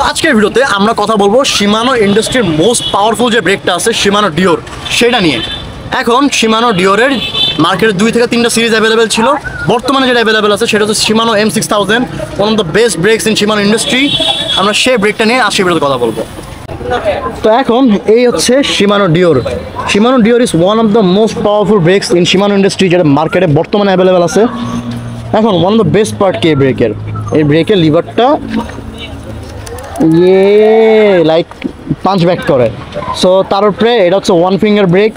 আজকের ভিডিওতে আমরা কথা বলবো শিমানো ইন্ডাস্ট্রির মোস্ট পাওয়ারফুল যে ব্রেকটা আছে শিমানো ডিওর সেটা নিয়ে। এখন শিমানো ডিওরের মার্কেটে 2 থেকে 3টা সিরিজ অ্যাভেলেবেল ছিল, বর্তমানে যেটা অ্যাভেলেবেল আছে সেটা হচ্ছে শিমানো M6000, one of the best ব্রেকস in Shimano industry. আমরা সেই ব্রেকটা নিয়ে আজকের ভিডিওতে কথা বলবো। তো এখন এই হচ্ছে Shimano Deore. Shimano Deore is one of the most powerful brakes in Shimano industry, যেটা মার্কেটে বর্তমানে অ্যাভেলেবেল আছে। এখন one of the best part কি এই ব্রেকের লিভারটা লাইক পাঞ্চ ব্যাক করে। সো তার উপরে এটা হচ্ছে ওয়ান ফিঙ্গার ব্রেক,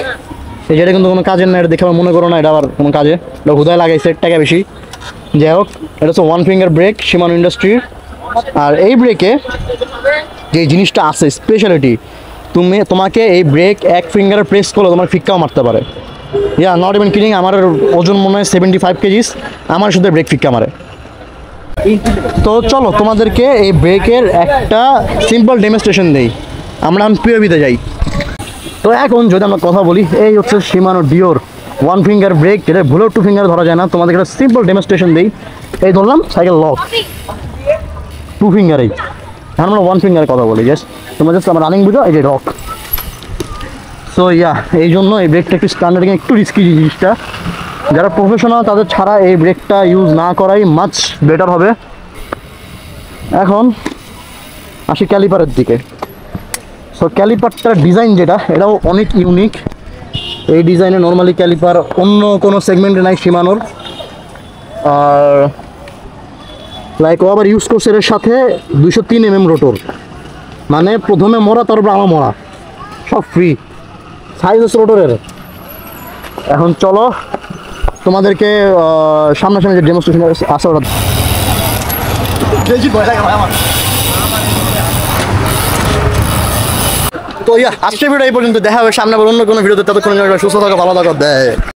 যেটা কিন্তু কোনো কাজের না, এটা দেখে মনে করো না এটা আবার কোনো কাজে, এটা হুদায় লাগাইছে টাকা বেশি। যাই হোক, এটা হচ্ছে ওয়ান ফিঙ্গার ব্রেক শিমানো ইন্ডাস্ট্রির। আর এই ব্রেকে যে জিনিসটা আছে স্পেশালিটি, তোমাকে এই ব্রেক এক ফিঙ্গারে প্রেস করলে তোমার ফিক্কাও মারতে পারে। ইয়া নট ইভেন কিডিং, আমার ওজন মনে হয় 75 কেজিস, আমার শুধু ব্রেক ফিক্কা মারে। তো চলো তোমাদেরকে এই ব্রেকের একটা সিম্পল ডেমনস্ট্রেশন দেই। আমরা এখন পিওবিতে যাই। তো এখন যদি আমরা কথা বলি, এই হচ্ছে শিমানো ডিওর ওয়ান ফিঙ্গার ব্রেক, যেটা ভুলেও 2 ফিঙ্গার ধরা যায় না। তোমাদেরকে একটা সিম্পল ডেমনস্ট্রেশন দিই। এই ধরলাম সাইকেল লক 2 ফিঙ্গারেই, এখন আমরা 1 ফিঙ্গারের কথা বলি। জাস্ট তোমরা জাস্ট আমার রানিং বুঝো, এই যে রক। সো ইয়া, এই জন্য এই ব্রেকটা একটু স্ট্যান্ডার্ডিং, একটু রিস্কি জিনিসটা। যারা প্রফেশনাল তাদের ছাড়া এই ব্রেকটা ইউজ না করাই মাচ বেটার হবে। এখন আসি ক্যালিপারের দিকে। সো ক্যালিপারটার ডিজাইন যেটা, এটাও অনেক ইউনিক। এই ডিজাইনে নর্মালি ক্যালিপার অন্য কোনো সেগমেন্টে নাই শিমানোর। আর লাইক ও আবার ইউজ করছে এর সাথে 203 mm রোটর, মানে প্রথমে মরা তারপর আমার মরা, সব ফ্রি সাইজ হচ্ছে রোটরের। এখন চলো তোমাদেরকে সামনাসামনি যে ডেমনস্ট্রেশন আছে ওটা। তো ইয়া, আজকের ভিডিও এই পর্যন্ত। দেখা হবে সামনে আবার অন্য কোনো ভিডিওতে। ততক্ষণ সুস্থ থাকো, ভালো থাকো।